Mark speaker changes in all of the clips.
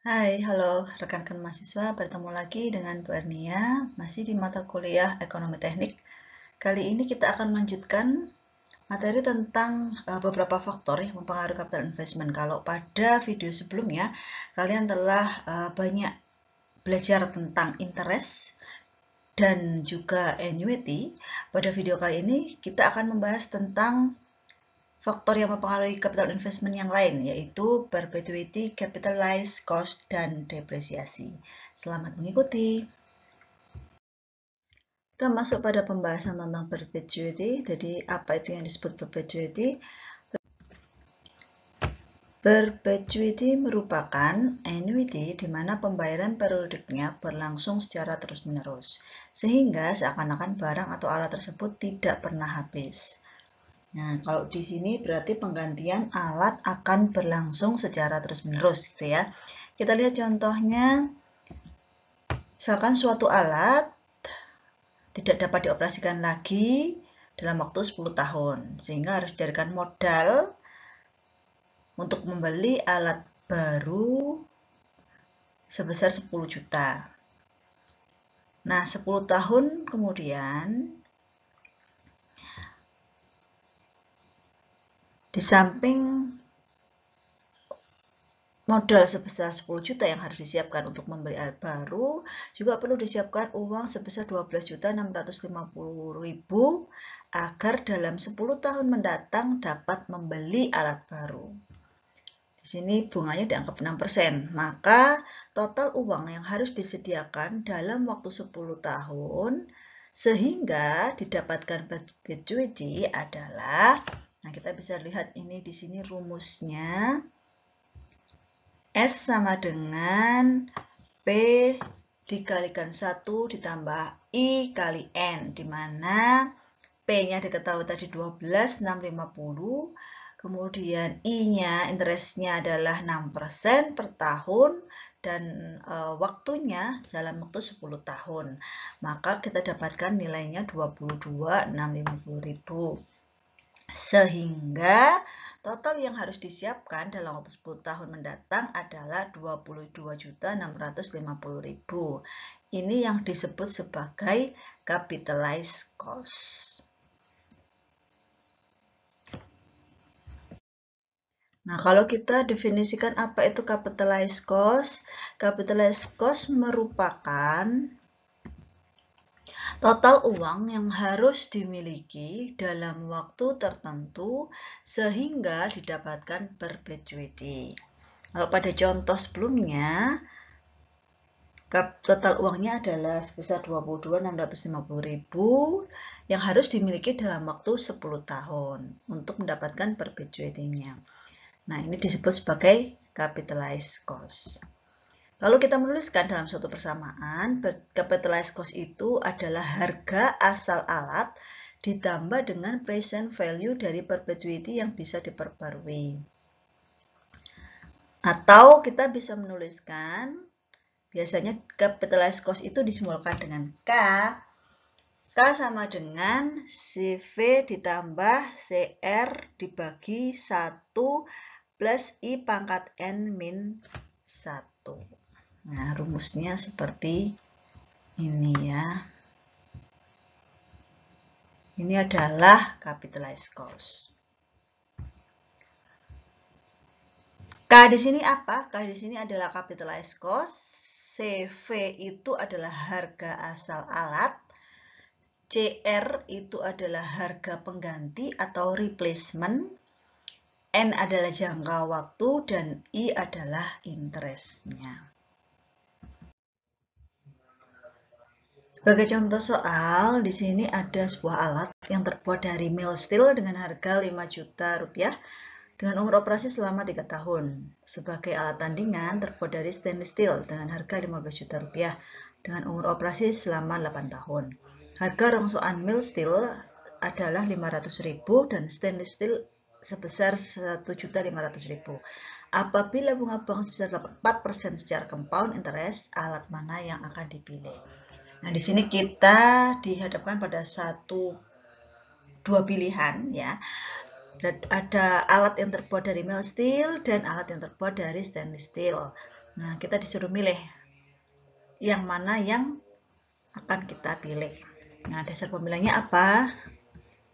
Speaker 1: Hai, halo rekan-rekan mahasiswa, bertemu lagi dengan Bu Ernia, masih di mata kuliah Ekonomi Teknik. Kali ini kita akan melanjutkan materi tentang beberapa faktor yang mempengaruhi capital investment. Kalau pada video sebelumnya, kalian telah banyak belajar tentang interest dan juga annuity. Pada video kali ini, kita akan membahas tentang faktor yang mempengaruhi capital investment yang lain, yaitu perpetuity, capitalized cost, dan depresiasi. Selamat mengikuti. Kita masuk pada pembahasan tentang perpetuity. Jadi, apa itu yang disebut perpetuity? Perpetuity merupakan annuity di mana pembayaran periodiknya berlangsung secara terus-menerus, sehingga seakan-akan barang atau alat tersebut tidak pernah habis. Nah, kalau di sini berarti penggantian alat akan berlangsung secara terus-menerus, gitu ya. Kita lihat contohnya, misalkan suatu alat tidak dapat dioperasikan lagi dalam waktu 10 tahun, sehingga harus dijadikan modal untuk membeli alat baru sebesar 10 juta. Nah, 10 tahun kemudian, di samping modal sebesar 10 juta yang harus disiapkan untuk membeli alat baru, juga perlu disiapkan uang sebesar 12.650.000 agar dalam 10 tahun mendatang dapat membeli alat baru. Di sini bunganya dianggap 6%, maka total uang yang harus disediakan dalam waktu 10 tahun sehingga didapatkan perpetuity adalah, nah kita bisa lihat ini di sini rumusnya, S sama dengan P dikalikan 1 ditambah I kali N, di mana P-nya diketahui tadi 12.650, kemudian I-nya, interest-nya adalah 6% per tahun, dan waktunya dalam waktu 10 tahun. Maka kita dapatkan nilainya 22.650.000. Sehingga total yang harus disiapkan dalam waktu 10 tahun mendatang adalah 22.650.000. Ini yang disebut sebagai capitalized cost. Nah, kalau kita definisikan apa itu capitalized cost merupakan total uang yang harus dimiliki dalam waktu tertentu sehingga didapatkan perpetuity. Kalau pada contoh sebelumnya, total uangnya adalah sebesar 22.650.000 yang harus dimiliki dalam waktu 10 tahun untuk mendapatkan perpetuity-nya. Nah, ini disebut sebagai capitalized cost. Lalu kita menuliskan dalam suatu persamaan, capitalized cost itu adalah harga asal alat ditambah dengan present value dari perpetuity yang bisa diperbarui. Atau kita bisa menuliskan, biasanya capitalized cost itu disimbolkan dengan K. K sama dengan CV ditambah CR dibagi 1 plus I pangkat N min 1. Nah, rumusnya seperti ini ya. Ini adalah capitalized cost. K di sini apa? K di sini adalah capitalized cost. CV itu adalah harga asal alat. CR itu adalah harga pengganti atau replacement. N adalah jangka waktu dan I adalah interest-nya. Sebagai contoh soal, di sini ada sebuah alat yang terbuat dari mild steel dengan harga 5 juta rupiah dengan umur operasi selama 3 tahun. Sebagai alat tandingan terbuat dari stainless steel dengan harga 15 juta rupiah dengan umur operasi selama 8 tahun. Harga rongsokan mild steel adalah 500.000 dan stainless steel sebesar 1.500.000. Apabila bunga bank sebesar 4% secara compound interest, alat mana yang akan dipilih? Nah, di sini kita dihadapkan pada dua pilihan ya. Ada alat yang terbuat dari mild steel dan alat yang terbuat dari stainless steel. Nah, kita disuruh milih yang mana yang akan kita pilih. Nah, dasar pemilihannya apa?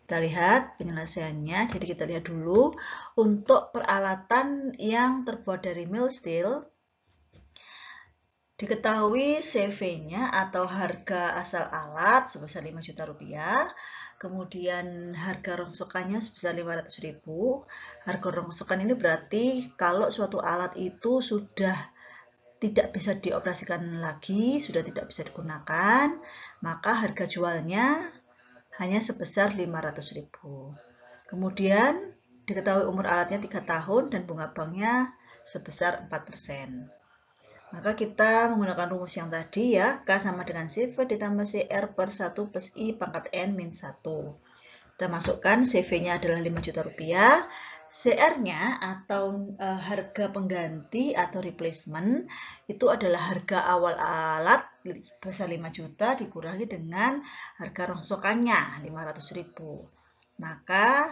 Speaker 1: Kita lihat penyelesaiannya. Jadi kita lihat dulu untuk peralatan yang terbuat dari mild steel. Diketahui CV-nya atau harga asal alat sebesar 5 juta rupiah. Kemudian harga rongsokannya sebesar 500.000. Harga rongsokan ini berarti kalau suatu alat itu sudah tidak bisa dioperasikan lagi, sudah tidak bisa digunakan, maka harga jualnya hanya sebesar 500.000. Kemudian diketahui umur alatnya 3 tahun dan bunga banknya sebesar 4%. Maka kita menggunakan rumus yang tadi ya, K sama dengan CV ditambah CR per 1 plus I pangkat N min 1. Kita masukkan CV-nya adalah 5 juta rupiah, CR-nya atau harga pengganti atau replacement itu adalah harga awal alat besar 5 juta dikurangi dengan harga rongsokannya 500.000. Maka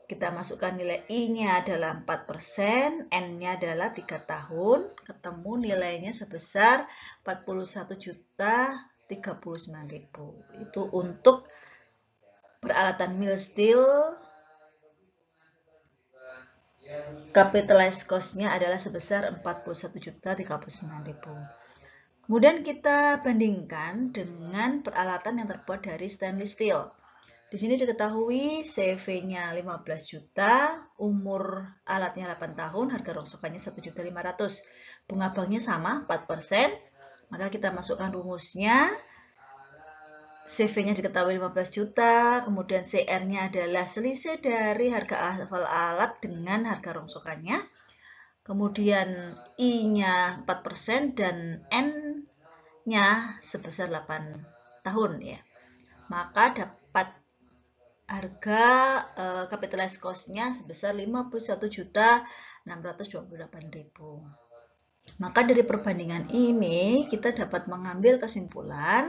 Speaker 1: kita masukkan nilai I-nya adalah 4%, N-nya adalah 3 tahun, ketemu nilainya sebesar 41.039.000. Itu untuk peralatan mild steel, capitalized cost-nya adalah sebesar 41.039.000. Kemudian kita bandingkan dengan peralatan yang terbuat dari stainless steel. Di sini diketahui CV-nya 15 juta, umur alatnya 8 tahun, harga rongsokannya 1.500.000. Bunga banknya sama, 4%. Maka kita masukkan rumusnya. CV-nya diketahui 15 juta, kemudian CR-nya adalah selisih dari harga awal alat dengan harga rongsokannya. Kemudian I-nya 4% dan N-nya sebesar 8 tahun ya. Maka dapat harga capitalized cost-nya sebesar 51.628.000. Maka dari perbandingan ini kita dapat mengambil kesimpulan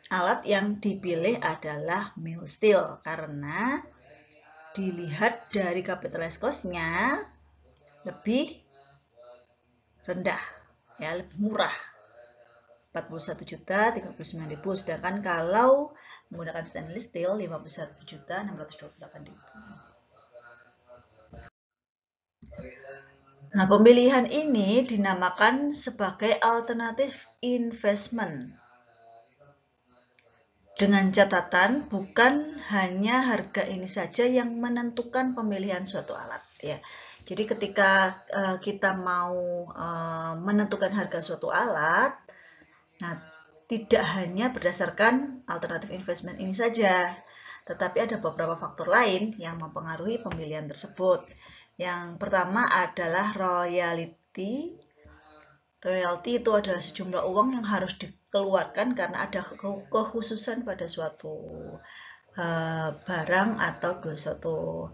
Speaker 1: alat yang dipilih adalah mild steel karena dilihat dari capitalized cost-nya lebih rendah, ya, lebih murah. 41.039.000, sedangkan kalau menggunakan stainless steel 51.628.000. Nah, pemilihan ini dinamakan sebagai alternative investment. Dengan catatan bukan hanya harga ini saja yang menentukan pemilihan suatu alat ya. Jadi ketika kita mau menentukan harga suatu alat, nah, tidak hanya berdasarkan alternatif investment ini saja, tetapi ada beberapa faktor lain yang mempengaruhi pemilihan tersebut. Yang pertama adalah royalty. Royalty itu adalah sejumlah uang yang harus dikeluarkan karena ada kekhususan pada suatu barang atau suatu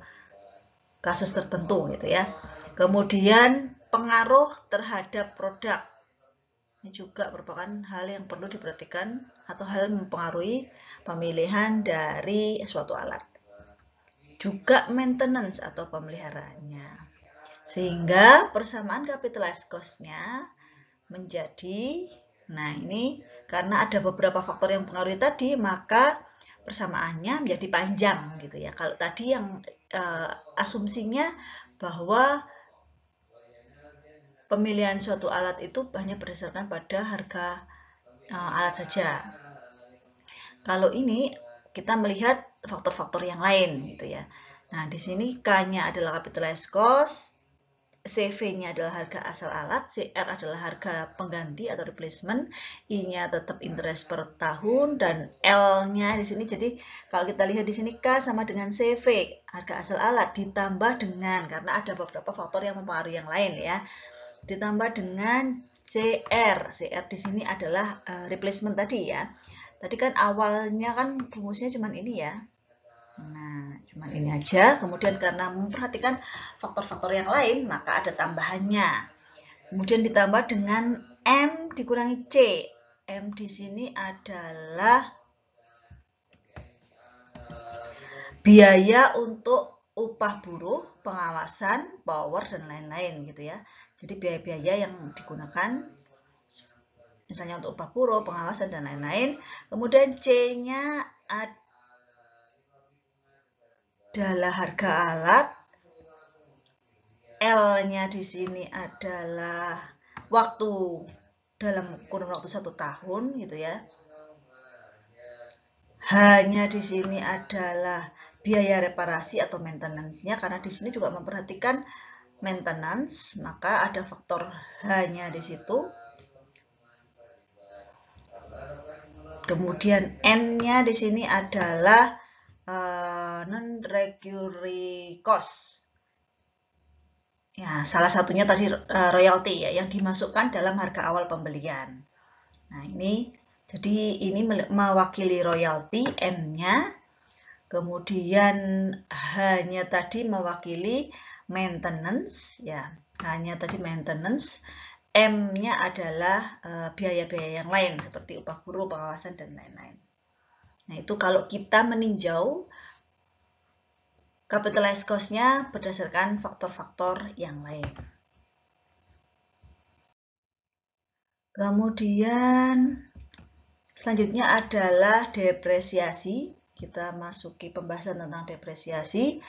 Speaker 1: kasus tertentu gitu ya. Kemudian pengaruh terhadap produk. Ini juga merupakan hal yang perlu diperhatikan atau hal yang mempengaruhi pemilihan dari suatu alat. Juga maintenance atau pemeliharaannya. Sehingga persamaan capitalized cost-nya menjadi, nah ini karena ada beberapa faktor yang mempengaruhi tadi, maka persamaannya menjadi panjang gitu ya. Kalau tadi yang asumsinya bahwa pemilihan suatu alat itu hanya berdasarkan pada harga alat saja. Kalau ini kita melihat faktor-faktor yang lain gitu ya. Nah, di sini K-nya adalah capitalized cost, CV-nya adalah harga asal alat, CR adalah harga pengganti atau replacement, I-nya tetap interest per tahun, dan L-nya di sini, jadi kalau kita lihat di sini K sama dengan CV, harga asal alat, ditambah dengan, karena ada beberapa faktor yang mempengaruhi yang lain ya, ditambah dengan CR. CR di sini adalah replacement tadi ya. Tadi kan awalnya kan rumusnya cuma ini ya. Nah, cuma ini aja. Kemudian karena memperhatikan faktor-faktor yang lain, maka ada tambahannya. Kemudian ditambah dengan M dikurangi C. M di sini adalah biaya untuk upah buruh, pengawasan, power, dan lain-lain gitu ya. Jadi biaya-biaya yang digunakan misalnya untuk upah buruh, pengawasan, dan lain-lain. Kemudian C-nya adalah harga alat. L-nya di sini adalah waktu dalam kurun waktu 1 tahun gitu ya. H-nya di sini adalah biaya reparasi atau maintenance-nya, karena di sini juga memperhatikan maintenance, maka ada faktor H-nya di situ. Kemudian N-nya di sini adalah non-recurring cost. Ya, salah satunya tadi royalti ya, yang dimasukkan dalam harga awal pembelian. Nah, jadi ini mewakili royalti N-nya. Kemudian H-nya tadi mewakili maintenance ya. H-nya tadi maintenance. M-nya adalah biaya-biaya yang lain seperti upah buruh, pengawasan, dan lain-lain. Nah, itu kalau kita meninjau capitalized cost-nya berdasarkan faktor-faktor yang lain. Kemudian selanjutnya adalah depresiasi. Kita masuki pembahasan tentang depresiasi.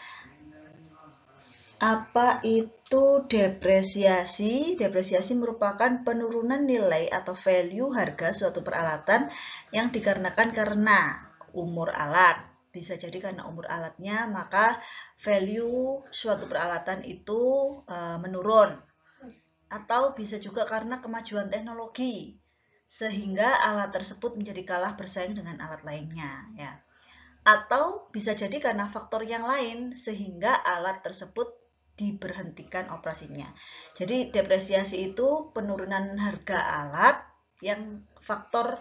Speaker 1: Apa itu depresiasi? Depresiasi merupakan penurunan nilai atau value harga suatu peralatan yang dikarenakan karena umur alat. Bisa jadi karena umur alatnya, maka value suatu peralatan itu menurun. Atau bisa juga karena kemajuan teknologi, sehingga alat tersebut menjadi kalah bersaing dengan alat lainnya. Ya. Atau bisa jadi karena faktor yang lain, sehingga alat tersebut diberhentikan operasinya. Jadi depresiasi itu penurunan harga alat yang faktor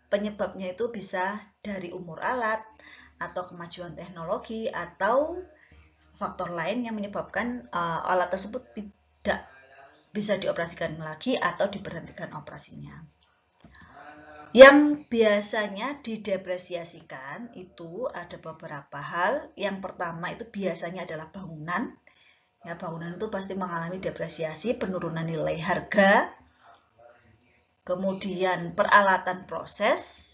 Speaker 1: penyebabnya itu bisa dari umur alat, atau kemajuan teknologi, atau faktor lain yang menyebabkan alat tersebut tidak bisa dioperasikan lagi atau diberhentikan operasinya. Yang biasanya didepresiasikan itu ada beberapa hal. Yang pertama itu biasanya adalah bangunan. Ya, bangunan itu pasti mengalami depresiasi, penurunan nilai harga. Kemudian peralatan proses,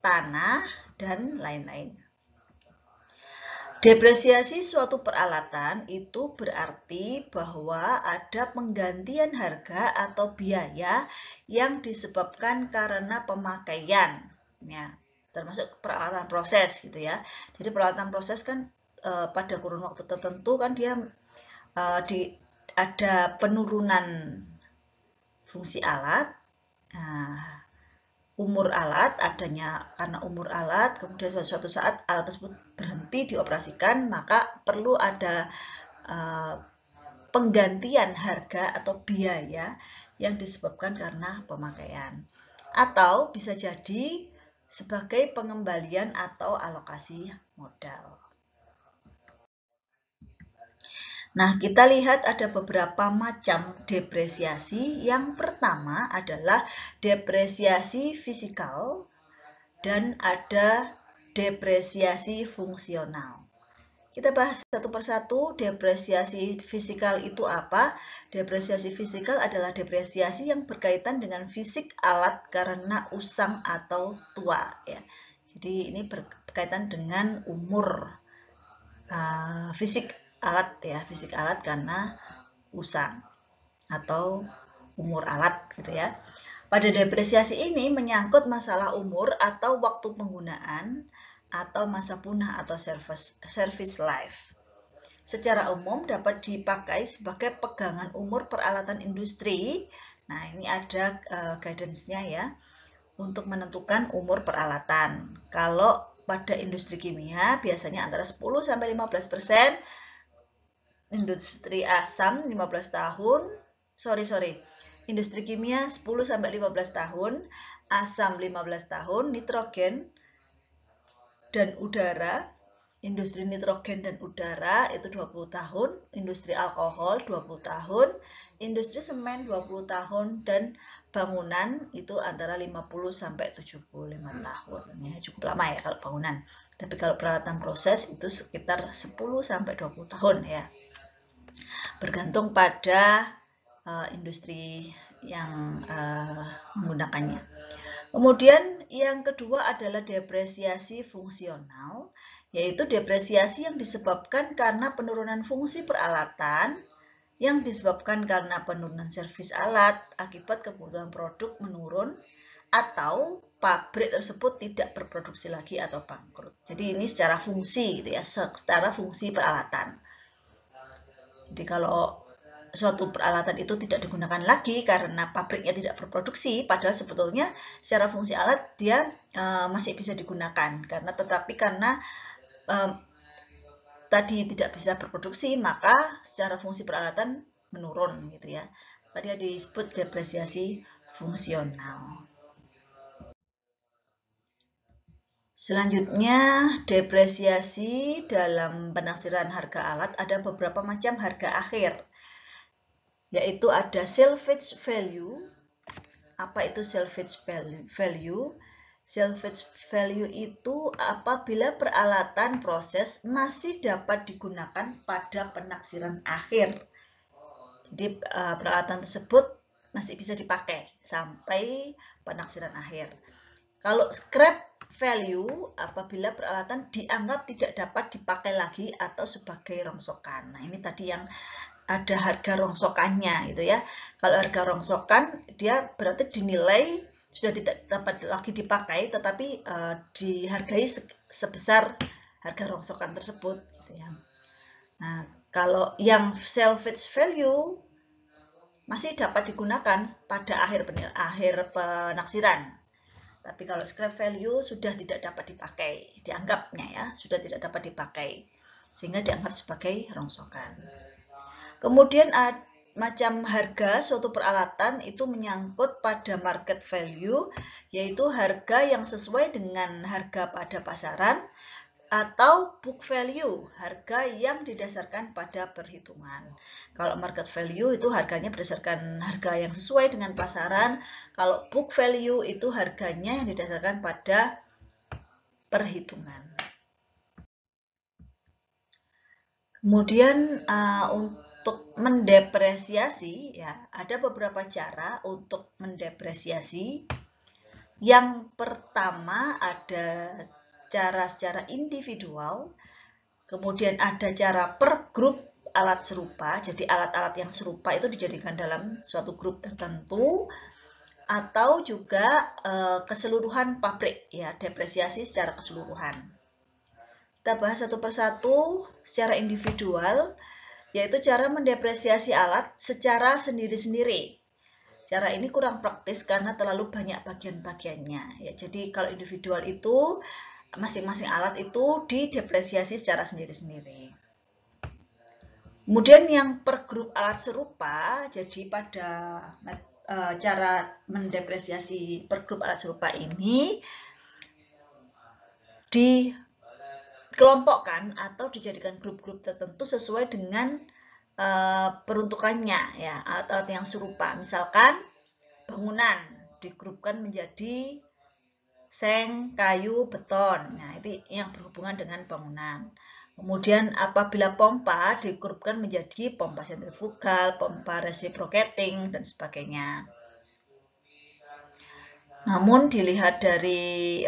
Speaker 1: tanah, dan lain-lain. Depresiasi suatu peralatan itu berarti bahwa ada penggantian harga atau biaya yang disebabkan karena pemakaian, ya, termasuk peralatan proses gitu ya. Jadi peralatan proses kan pada kurun waktu tertentu kan dia ada penurunan fungsi alat. Umur alat adanya karena umur alat, kemudian suatu saat alat tersebut berhenti dioperasikan, maka perlu ada penggantian harga atau biaya yang disebabkan karena pemakaian. Atau bisa jadi sebagai pengembalian atau alokasi modal. Nah, kita lihat ada beberapa macam depresiasi. Yang pertama adalah depresiasi fisikal dan ada depresiasi fungsional. Kita bahas satu persatu. Depresiasi fisikal itu apa? Depresiasi fisikal adalah depresiasi yang berkaitan dengan fisik alat karena usang atau tua. Ya. Jadi ini berkaitan dengan umur fisik alat ya, fisik alat karena usang atau umur alat gitu ya. Pada depresiasi ini menyangkut masalah umur atau waktu penggunaan atau masa punah atau service life. Secara umum dapat dipakai sebagai pegangan umur peralatan industri. Nah, ini ada guidance-nya ya untuk menentukan umur peralatan. Kalau pada industri kimia biasanya antara 10-15%, industri asam 15 tahun, industri kimia 10-15 tahun, asam 15 tahun, nitrogen dan udara industri nitrogen dan udara itu 20 tahun, industri alkohol 20 tahun, industri semen 20 tahun, dan bangunan itu antara 50 sampai 75 tahun. Ya, cukup lama ya kalau bangunan. Tapi kalau peralatan proses itu sekitar 10 sampai 20 tahun ya. Bergantung pada industri yang menggunakannya. Kemudian yang kedua adalah depresiasi fungsional, yaitu depresiasi yang disebabkan karena penurunan fungsi peralatan, yang disebabkan karena penurunan servis alat akibat kebutuhan produk menurun, atau pabrik tersebut tidak berproduksi lagi atau bangkrut. Jadi ini secara fungsi gitu ya, secara fungsi peralatan. Jadi kalau suatu peralatan itu tidak digunakan lagi karena pabriknya tidak berproduksi, padahal sebetulnya secara fungsi alat dia masih bisa digunakan, karena tadi tidak bisa berproduksi, maka secara fungsi peralatan menurun gitu ya. Maka dia disebut depresiasi fungsional. Selanjutnya, depresiasi dalam penaksiran harga alat ada beberapa macam harga akhir, yaitu ada salvage value. Apa itu salvage value? Salvage value itu apabila peralatan proses masih dapat digunakan pada penaksiran akhir. Jadi peralatan tersebut masih bisa dipakai sampai penaksiran akhir. Kalau scrap value apabila peralatan dianggap tidak dapat dipakai lagi atau sebagai rongsokan. Nah, ini tadi yang ada harga rongsokannya gitu ya. Kalau harga rongsokan dia berarti dinilai sudah tidak dapat lagi dipakai, tetapi dihargai sebesar harga rongsokan tersebut gitu ya. Nah, kalau yang salvage value masih dapat digunakan pada akhir penaksiran. Tapi kalau scrap value sudah tidak dapat dipakai, dianggapnya ya, sudah tidak dapat dipakai, sehingga dianggap sebagai rongsokan. Kemudian macam harga suatu peralatan itu menyangkut pada market value, yaitu harga yang sesuai dengan harga pada pasaran, atau book value, harga yang didasarkan pada perhitungan. Kalau market value itu harganya berdasarkan harga yang sesuai dengan pasaran, kalau book value itu harganya yang didasarkan pada perhitungan. Kemudian untuk mendepresiasi, ya ada beberapa cara untuk mendepresiasi. Yang pertama ada cara secara individual, kemudian ada cara per grup alat serupa, jadi alat-alat yang serupa itu dijadikan dalam suatu grup tertentu, atau juga keseluruhan pabrik, ya depresiasi secara keseluruhan. Kita bahas satu persatu secara individual, yaitu cara mendepresiasi alat secara sendiri-sendiri. Cara ini kurang praktis karena terlalu banyak bagian-bagiannya. Ya, jadi kalau individual itu masing-masing alat itu didepresiasi secara sendiri-sendiri. Kemudian yang per grup alat serupa, jadi pada cara mendepresiasi per grup alat serupa ini dikelompokkan atau dijadikan grup-grup tertentu sesuai dengan peruntukannya, ya alat-alat yang serupa. Misalkan bangunan digrupkan menjadi seng, kayu, beton. Nah, itu yang berhubungan dengan bangunan. Kemudian apabila pompa digrupkan menjadi pompa sentrifugal, pompa reciprocating, dan sebagainya. Namun dilihat dari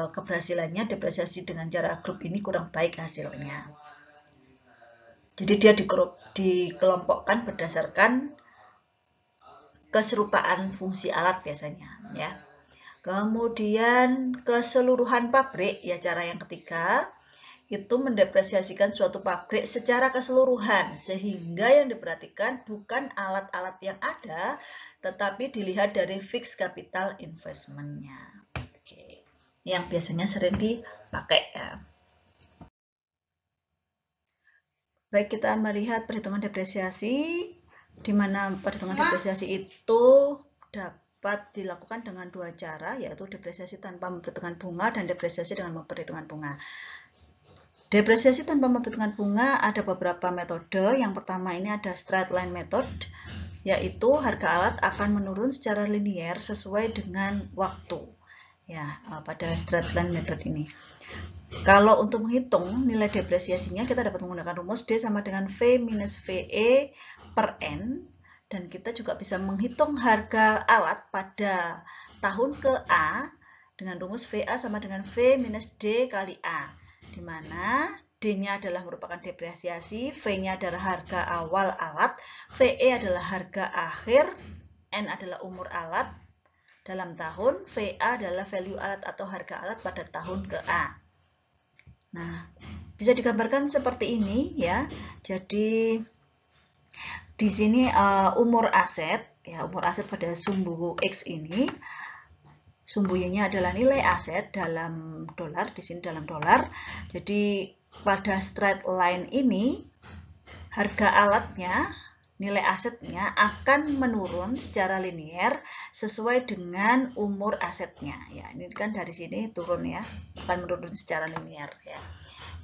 Speaker 1: keberhasilannya, depresiasi dengan cara grup ini kurang baik hasilnya. Jadi dia dikelompokkan berdasarkan keserupaan fungsi alat biasanya, ya. Kemudian keseluruhan pabrik, ya cara yang ketiga, itu mendepresiasikan suatu pabrik secara keseluruhan, sehingga yang diperhatikan bukan alat-alat yang ada, tetapi dilihat dari fixed capital investment-nya. Oke. Yang biasanya sering dipakai ya. Baik, kita melihat perhitungan depresiasi, di mana perhitungan depresiasi itu dapat dilakukan dengan dua cara, yaitu depresiasi tanpa memperhitungkan bunga dan depresiasi dengan memperhitungkan bunga. Depresiasi tanpa memperhitungkan bunga ada beberapa metode. Yang pertama ini ada straight line method, yaitu harga alat akan menurun secara linier sesuai dengan waktu. Ya, pada straight line method ini. Kalau untuk menghitung nilai depresiasinya, kita dapat menggunakan rumus D sama dengan V minus VE per N. Dan kita juga bisa menghitung harga alat pada tahun ke A dengan rumus VA sama dengan V minus D kali A. Di mana D-nya adalah merupakan depresiasi, V-nya adalah harga awal alat, VE adalah harga akhir, N adalah umur alat dalam tahun, VA adalah value alat atau harga alat pada tahun ke A. Nah, bisa digambarkan seperti ini ya. Jadi di sini umur aset, ya umur aset pada sumbu X ini, sumbu Y-nya adalah nilai aset dalam dolar, di sini dalam dolar. Jadi pada straight line ini harga alatnya, nilai asetnya akan menurun secara linier sesuai dengan umur asetnya. Ya, ini kan dari sini turun ya, akan menurun secara linier ya.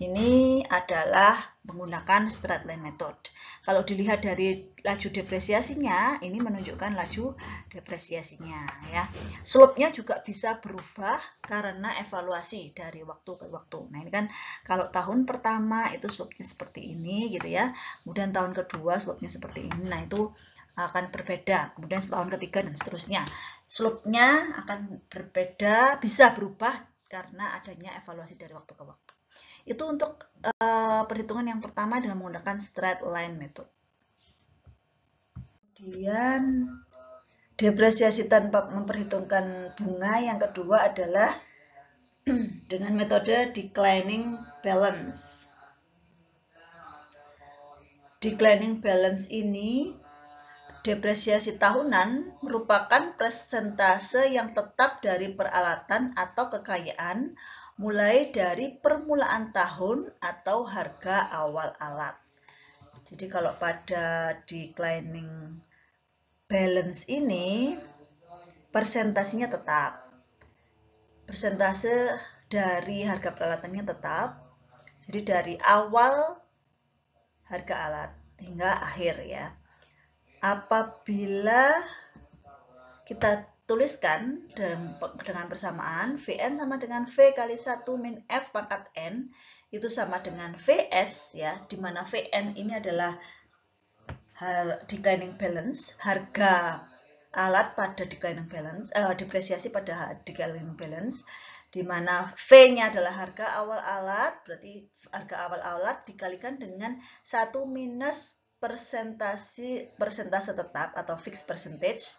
Speaker 1: Ini adalah menggunakan straight line method. Kalau dilihat dari laju depresiasinya, ini menunjukkan laju depresiasinya ya. Slope-nya juga bisa berubah karena evaluasi dari waktu ke waktu. Nah, ini kan kalau tahun pertama itu slope-nya seperti ini gitu ya. Kemudian tahun kedua slope-nya seperti ini. Nah, itu akan berbeda. Kemudian tahun ketiga dan seterusnya. Slope-nya akan berbeda, bisa berubah karena adanya evaluasi dari waktu ke waktu. Itu untuk perhitungan yang pertama dengan menggunakan straight line method. Kemudian depresiasi tanpa memperhitungkan bunga yang kedua adalah dengan metode declining balance. Declining balance ini depresiasi tahunan merupakan persentase yang tetap dari peralatan atau kekayaan mulai dari permulaan tahun atau harga awal alat. Jadi kalau pada declining balance ini persentasenya tetap. Persentase dari harga peralatannya tetap. Jadi dari awal harga alat hingga akhir ya. Apabila kita tuliskan dengan persamaan Vn sama dengan V kali 1 min F pangkat N itu sama dengan Vs ya, di mana Vn ini adalah declining balance, harga alat pada declining balance, depresiasi pada declining balance, di mana V-nya adalah harga awal alat, berarti harga awal alat dikalikan dengan 1 minus persentase tetap atau fixed percentage,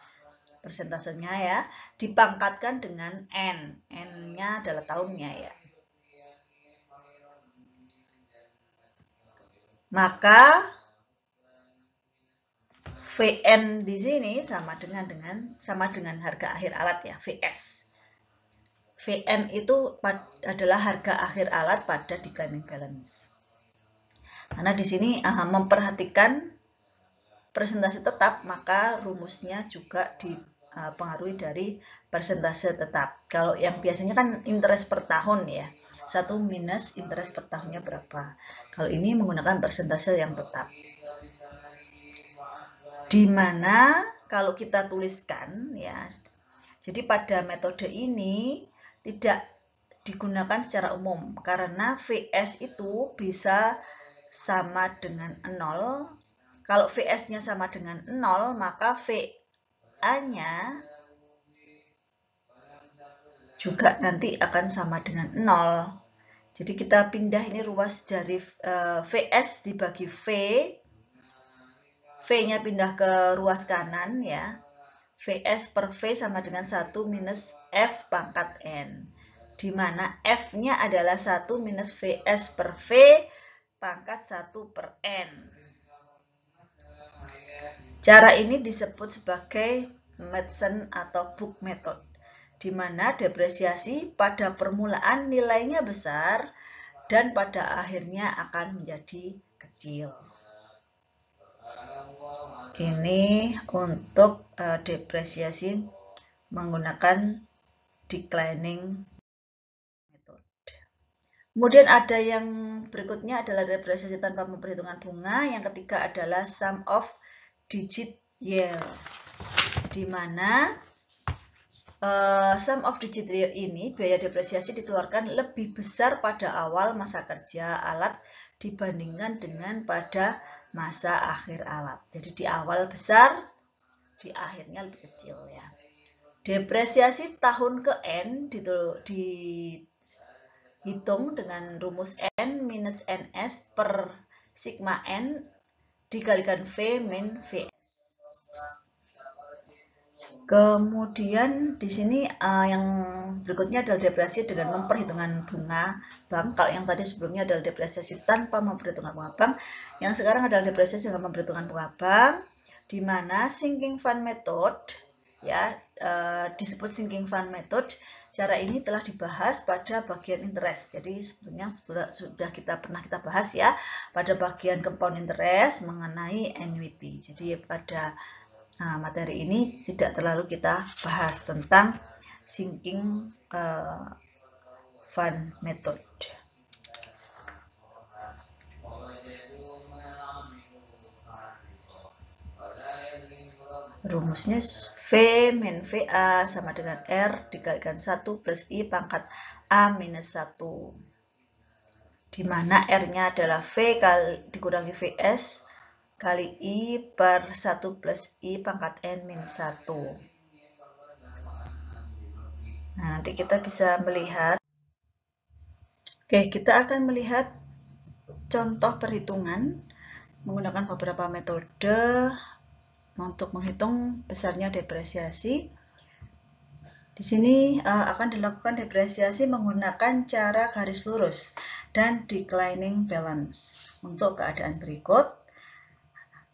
Speaker 1: persentasenya ya, dipangkatkan dengan N. N-nya adalah tahunnya ya. Maka Vn di sini sama dengan harga akhir alat ya, Vs. Vn itu adalah harga akhir alat pada declining balance. Karena di sini memperhatikan persentase tetap, maka rumusnya juga dipengaruhi dari persentase tetap. Kalau yang biasanya kan interest per tahun ya, 1 minus interest per tahunnya berapa. Kalau ini menggunakan persentase yang tetap. Di mana kalau kita tuliskan ya, jadi pada metode ini tidak digunakan secara umum karena Vs itu bisa sama dengan 0. Kalau Vs-nya sama dengan 0, maka VA-nya juga nanti akan sama dengan 0. Jadi kita pindah ini ruas dari Vs dibagi V. V-nya pindah ke ruas kanan ya. Vs per V sama dengan 1 minus F pangkat N. Di mana F-nya adalah 1 minus Vs per V pangkat 1 per N. Cara ini disebut sebagai Madsen atau Book Method, di mana depresiasi pada permulaan nilainya besar dan pada akhirnya akan menjadi kecil. Ini untuk depresiasi menggunakan declining method. Kemudian ada yang berikutnya adalah depresiasi tanpa memperhitungkan bunga. Yang ketiga adalah sum of digit yield, di mana sum of digit yield ini biaya depresiasi dikeluarkan lebih besar pada awal masa kerja alat dibandingkan dengan pada masa akhir alat. Jadi di awal besar, di akhirnya lebih kecil ya. Depresiasi tahun ke N dihitung dengan rumus N minus NS per sigma N dikalikan V min VS. Kemudian di sini yang berikutnya adalah depresiasi dengan memperhitungkan bunga bank. Kalau yang tadi sebelumnya adalah depresiasi tanpa memperhitungkan bunga bank, yang sekarang adalah depresiasi dengan memperhitungkan bunga bank, di mana sinking fund method ya disebut sinking fund method. Cara ini telah dibahas pada bagian interest. Jadi sebelumnya sudah pernah kita bahas ya pada bagian compound interest mengenai annuity. Jadi pada materi ini tidak terlalu kita bahas tentang sinking fund method. Rumusnya V min VA sama dengan R dikalikan 1 plus I pangkat A minus 1. Di mana R-nya adalah V dikurangi VS kali I per 1 plus I pangkat N min 1. Nah, nanti kita bisa melihat. Oke, kita akan melihat contoh perhitungan menggunakan beberapa metode untuk menghitung besarnya depresiasi. Di sini akan dilakukan depresiasi menggunakan cara garis lurus dan declining balance. Untuk keadaan berikut,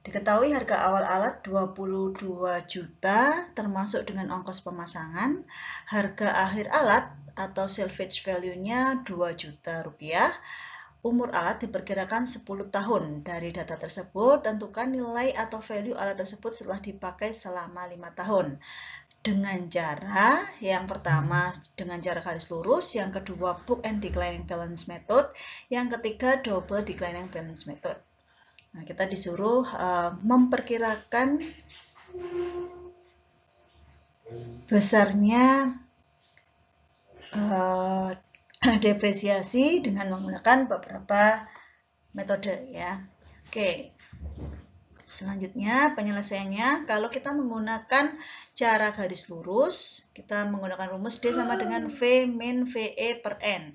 Speaker 1: diketahui harga awal alat 22 juta termasuk dengan ongkos pemasangan, harga akhir alat atau salvage value-nya 2 juta rupiah, umur alat diperkirakan 10 tahun. Dari data tersebut, tentukan nilai atau value alat tersebut setelah dipakai selama 5 tahun. Dengan cara, yang pertama dengan cara garis lurus, yang kedua book and declining balance method, yang ketiga double declining balance method. Nah, kita disuruh memperkirakan besarnya depresiasi dengan menggunakan beberapa metode ya. Oke. Selanjutnya penyelesaiannya, kalau kita menggunakan cara garis lurus, kita menggunakan rumus D sama dengan V min VE per N.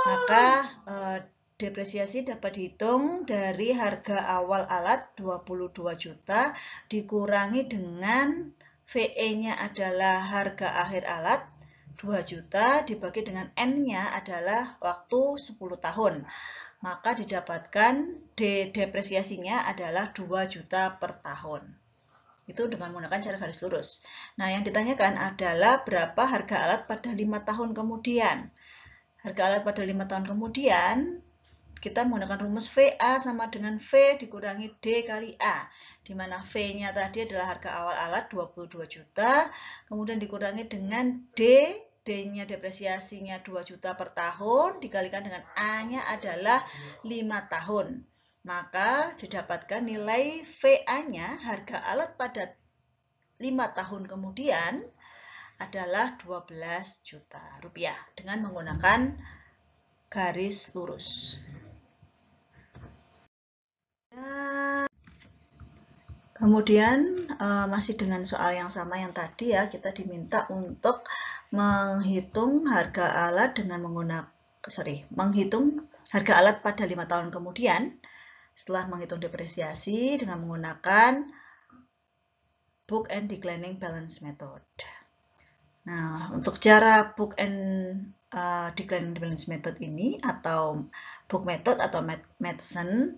Speaker 1: Maka depresiasi dapat dihitung dari harga awal alat 22 juta dikurangi dengan VE-nya adalah harga akhir alat 2 juta dibagi dengan N-nya adalah waktu 10 tahun. Maka didapatkan depresiasinya adalah 2 juta per tahun. Itu dengan menggunakan cara garis lurus. Nah, yang ditanyakan adalah berapa harga alat pada 5 tahun kemudian. Harga alat pada 5 tahun kemudian, kita menggunakan rumus VA sama dengan V dikurangi D kali A. Di mana V-nya tadi adalah harga awal alat 22 juta, kemudian dikurangi dengan D-nya depresiasinya 2 juta per tahun, dikalikan dengan A-nya adalah 5 tahun. Maka didapatkan nilai VA-nya, harga alat pada 5 tahun kemudian, adalah 12 juta rupiah dengan menggunakan garis lurus. Kemudian masih dengan soal yang sama yang tadi ya, kita diminta untuk menghitung harga alat dengan menghitung harga alat pada 5 tahun kemudian setelah menghitung depresiasi dengan menggunakan book and declining balance method. Nah, untuk cara book and declining balance method ini atau book method atau Madsen,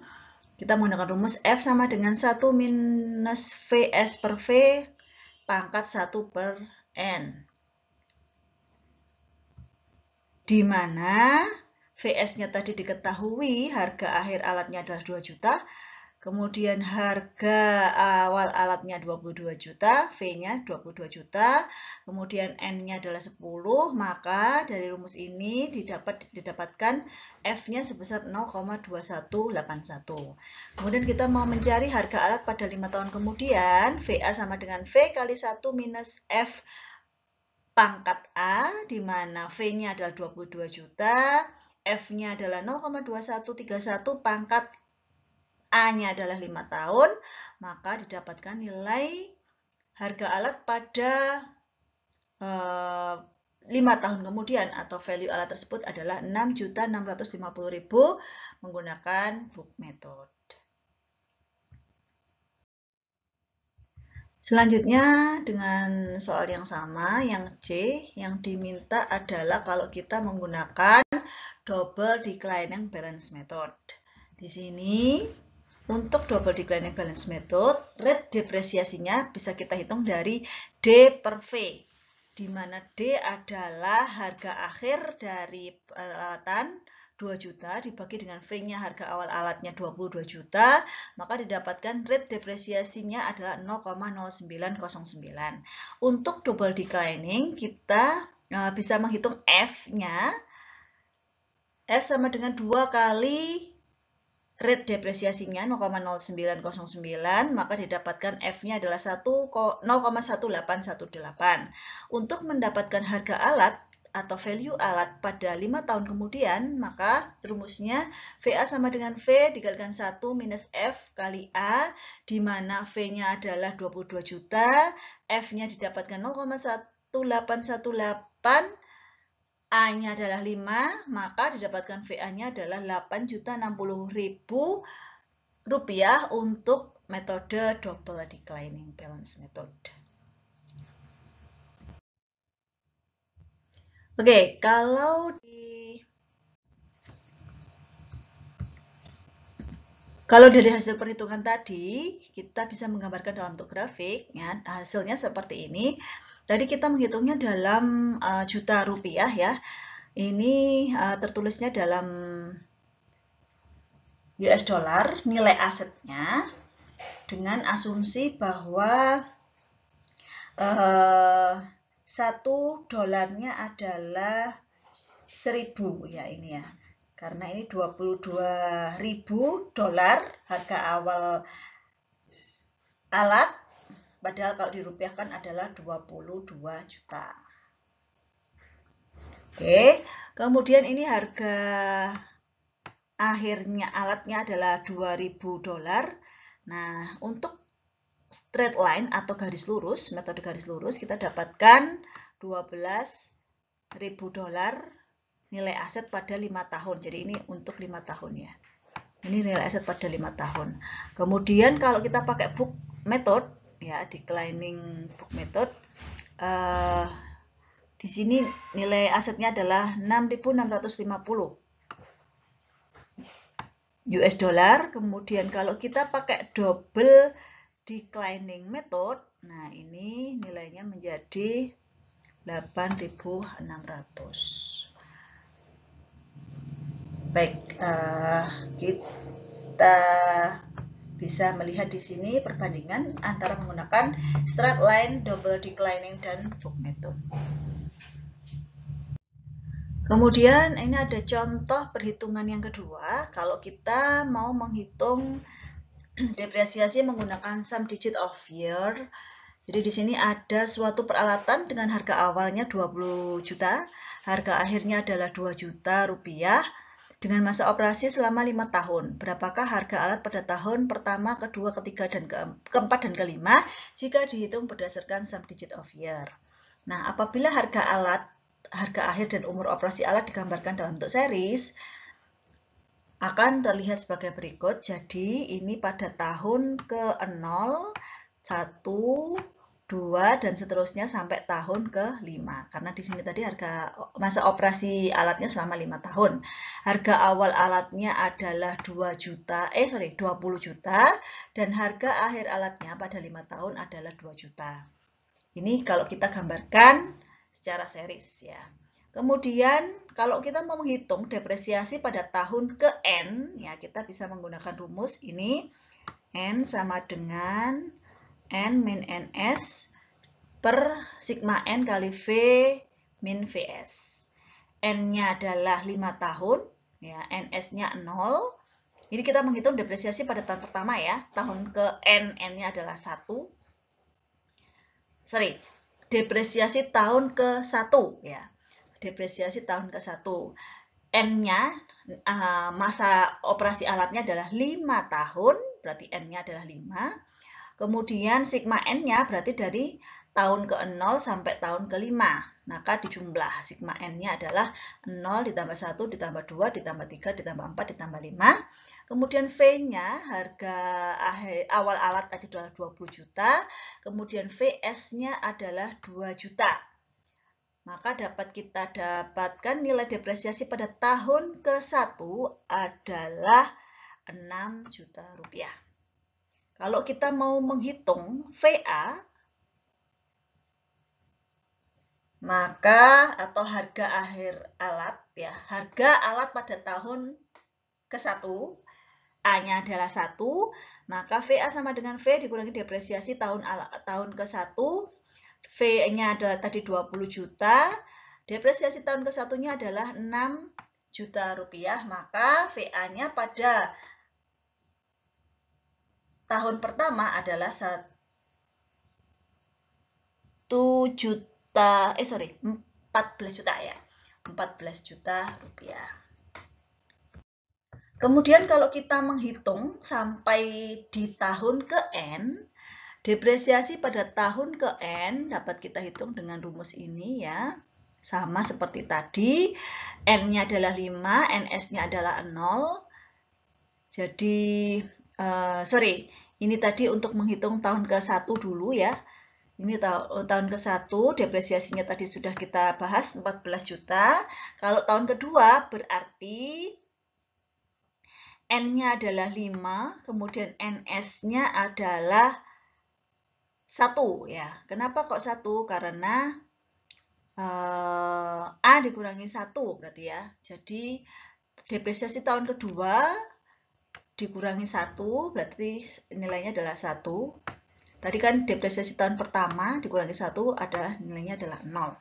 Speaker 1: kita menggunakan rumus F sama dengan 1 minus VS per V pangkat 1 per N. Di mana VS-nya tadi diketahui harga akhir alatnya adalah 2 juta, kemudian harga awal alatnya 22 juta, V-nya 22 juta, kemudian N-nya adalah 10, maka dari rumus ini didapatkan F-nya sebesar 0,2181. Kemudian kita mau mencari harga alat pada 5 tahun kemudian, VA sama dengan V kali 1 minus F pangkat A, di mana V-nya adalah 22 juta, F-nya adalah 0,2131 pangkat A-nya adalah 5 tahun, maka didapatkan nilai harga alat pada 5 tahun kemudian atau value alat tersebut adalah 6.650.000 menggunakan book method. Selanjutnya dengan soal yang sama, yang C, yang diminta adalah kalau kita menggunakan double declining balance method. Di sini untuk double declining balance method, rate depresiasinya bisa kita hitung dari D per V, di mana D adalah harga akhir dari peralatan 2 juta dibagi dengan V-nya harga awal alatnya 22 juta, maka didapatkan rate depresiasinya adalah 0,0909. Untuk double declining, kita bisa menghitung F-nya. F sama dengan 2 kali rate depresiasinya 0,0909, maka didapatkan F-nya adalah 0,1818. Untuk mendapatkan harga alat atau value alat pada 5 tahun kemudian, maka rumusnya VA sama dengan V dikalikan 1 minus F kali A, di mana V-nya adalah 22 juta, F-nya didapatkan 0,1818, A-nya adalah 5, maka didapatkan VA-nya adalah 8.060.000 rupiah untuk metode double declining balance method. Oke, kalau dari hasil perhitungan tadi, kita bisa menggambarkan dalam bentuk grafik, ya, hasilnya seperti ini. Tadi kita menghitungnya dalam juta rupiah ya. Ini tertulisnya dalam US dollar, nilai asetnya dengan asumsi bahwa 1 dolarnya adalah 1.000 ya ini ya. Karena ini 22.000 dolar harga awal alat, padahal kalau dirupiahkan adalah 22 juta. Oke, kemudian ini harga akhirnya alatnya adalah 2.000 dolar. Nah, untuk straight line atau garis lurus, metode garis lurus, kita dapatkan 12.000 dolar nilai aset pada 5 tahun. Jadi ini untuk 5 tahun ya. Ini nilai aset pada 5 tahun. Kemudian kalau kita pakai book method, ya, declining book method, di sini nilai asetnya adalah 6.650 US dollar. Kemudian kalau kita pakai double declining method, nah ini nilainya menjadi 8.600. Baik, kita bisa melihat di sini perbandingan antara menggunakan straight line, double declining, dan book method. Kemudian ini ada contoh perhitungan yang kedua. Kalau kita mau menghitung depresiasi menggunakan sum digit of year. Jadi di sini ada suatu peralatan dengan harga awalnya 20 juta, harga akhirnya adalah 2 juta rupiah dengan masa operasi selama 5 tahun. Berapakah harga alat pada tahun pertama, kedua, ketiga, dan keempat, dan kelima jika dihitung berdasarkan sum digit of year. Nah, apabila harga akhir dan umur operasi alat digambarkan dalam bentuk series, akan terlihat sebagai berikut. Jadi ini pada tahun ke-0, 1, 2, dan seterusnya sampai tahun ke-5. Karena di sini tadi harga masa operasi alatnya selama 5 tahun. Harga awal alatnya adalah 20 juta, dan harga akhir alatnya pada 5 tahun adalah 2 juta. Ini kalau kita gambarkan secara series ya. Kemudian kalau kita mau menghitung depresiasi pada tahun ke N, ya kita bisa menggunakan rumus ini. N sama dengan N min NS per sigma N kali V min VS. N-nya adalah 5 tahun, ya, NS-nya 0. Jadi kita menghitung depresiasi pada tahun pertama ya. Tahun ke N-nya adalah 1. Depresiasi tahun ke-1 ya. Depresiasi tahun ke-1. N-nya, masa operasi alatnya adalah 5 tahun, berarti N-nya adalah 5. Kemudian sigma N-nya berarti dari tahun ke-0 sampai tahun ke-5. Maka dijumlah. Sigma N-nya adalah 0 ditambah 1 ditambah 2 ditambah 3 ditambah 4 ditambah 5. Kemudian V-nya, harga awal alat tadi adalah 20 juta. Kemudian VS-nya adalah 2 juta. Maka dapat kita dapatkan nilai depresiasi pada tahun ke-1 adalah 6 juta rupiah. Kalau kita mau menghitung VA, maka atau harga akhir alat ya, harga alat pada tahun ke-1, A-nya adalah 1, maka VA sama dengan V dikurangi depresiasi tahun ke-1, V-nya adalah tadi 20 juta, depresiasi tahun ke-1-nya adalah 6 juta rupiah, maka VA-nya pada tahun pertama adalah 14 juta ya. 14 juta rupiah. Kemudian kalau kita menghitung sampai di tahun ke N, depresiasi pada tahun ke N dapat kita hitung dengan rumus ini ya. Sama seperti tadi, N-nya adalah 5, NS-nya adalah 0. Jadi ini tadi untuk menghitung tahun ke-1 dulu ya. Ini tahun ke-1, depresiasinya tadi sudah kita bahas 14 juta. Kalau tahun kedua berarti N-nya adalah 5, kemudian NS-nya adalah 1 ya. Kenapa kok 1? Karena A dikurangi 1 berarti ya. Jadi depresiasi tahun kedua dikurangi 1, berarti nilainya adalah 1. Tadi kan depresiasi tahun pertama dikurangi 1 adalah nilainya adalah 0.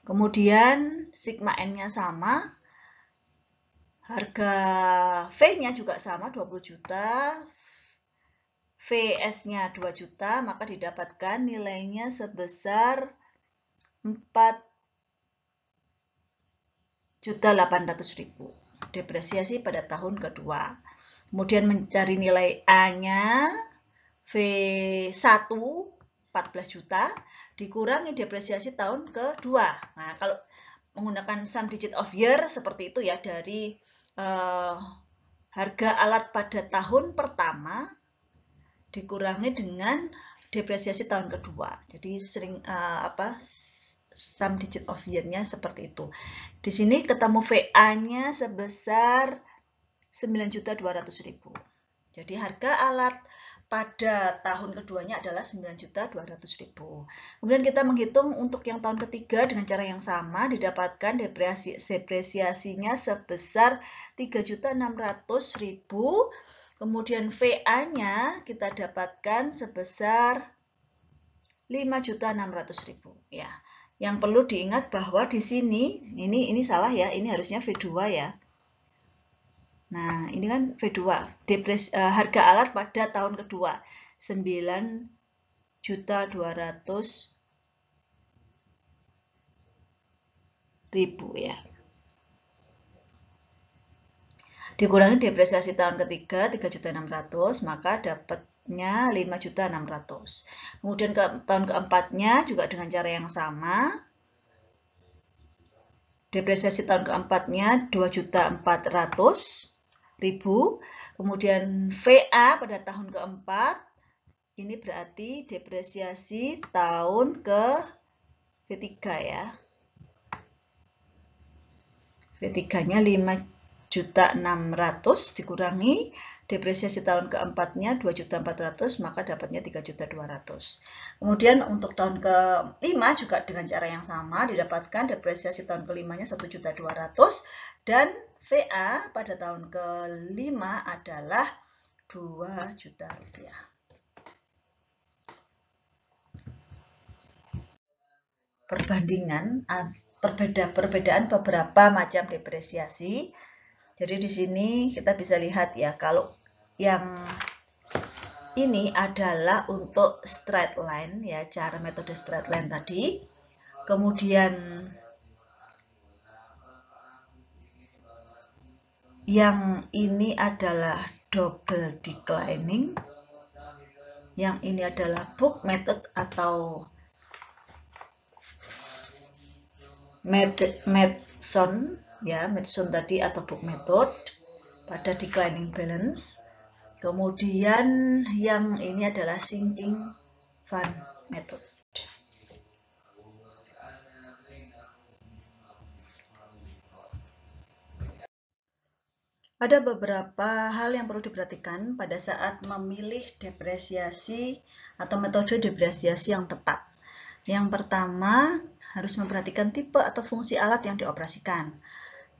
Speaker 1: Kemudian sigma N-nya sama, harga V-nya juga sama 20 juta, VS-nya 2 juta, maka didapatkan nilainya sebesar 4.800.000. Depresiasi pada tahun kedua. Kemudian mencari nilai A-nya, V1 14 juta, dikurangi depresiasi tahun kedua. Nah, kalau menggunakan sum digit of year seperti itu ya, dari harga alat pada tahun pertama dikurangi dengan depresiasi tahun kedua. Jadi sering sum digit of year-nya seperti itu. Di sini ketemu VA-nya sebesar 9.200.000. Jadi harga alat pada tahun keduanya adalah 9.200.000. Kemudian kita menghitung untuk yang tahun ketiga dengan cara yang sama, didapatkan depresiasinya sebesar 3.600.000. Kemudian VA-nya kita dapatkan sebesar 5.600.000 ya. Yang perlu diingat bahwa di sini ini salah ya, ini harusnya V2 ya. Nah, ini kan V2, harga alat pada tahun kedua 9.200.000 ya. Dikurangi depresiasi tahun ketiga 3.600.000, maka dapatnya 5.600.000. Kemudian tahun keempatnya juga dengan cara yang sama. Depresiasi tahun keempatnya 2.400.000. Kemudian VA pada tahun keempat, ini berarti depresiasi tahun ke V3 ya. V3-nya 5.600.000 dikurangi depresiasi tahun keempatnya 2.400.000, maka dapatnya 3.200.000. Kemudian untuk tahun ke-5 juga dengan cara yang sama, didapatkan depresiasi tahun ke-5-nya 1.200.000 dan VA pada tahun ke-5 adalah 2 juta rupiah. Perbedaan beberapa macam depresiasi. Jadi di sini kita bisa lihat ya, kalau yang ini adalah untuk straight line ya, cara metode straight line tadi. Kemudian yang ini adalah double declining. Yang ini adalah book method atau Madson ya, Madson tadi atau book method pada declining balance. Kemudian yang ini adalah sinking fund method. Ada beberapa hal yang perlu diperhatikan pada saat memilih depresiasi atau metode depresiasi yang tepat. Yang pertama, harus memperhatikan tipe atau fungsi alat yang dioperasikan.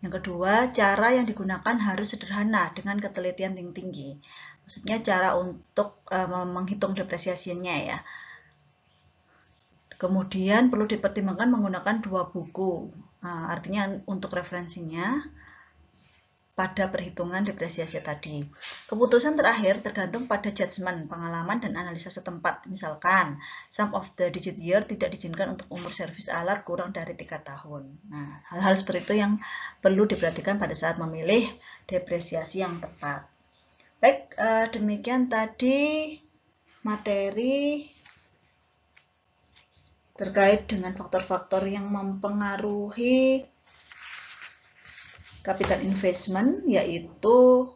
Speaker 1: Yang kedua, cara yang digunakan harus sederhana dengan ketelitian tinggi. Maksudnya cara untuk menghitung depresiasinya ya. Kemudian perlu dipertimbangkan menggunakan 2 buku. Artinya untuk referensinya pada perhitungan depresiasi tadi. Keputusan terakhir tergantung pada judgement, pengalaman, dan analisa setempat. Misalkan, sum of the digit year tidak diizinkan untuk umur servis alat kurang dari 3 tahun. Nah, hal-hal seperti itu yang perlu diperhatikan pada saat memilih depresiasi yang tepat. Baik, demikian tadi materi terkait dengan faktor-faktor yang mempengaruhi capital investment, yaitu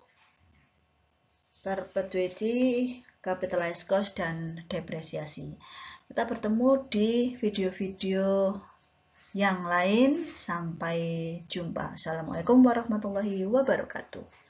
Speaker 1: perpetuity, capitalized cost, dan depresiasi. Kita bertemu di video-video yang lain. Sampai jumpa. Assalamualaikum warahmatullahi wabarakatuh.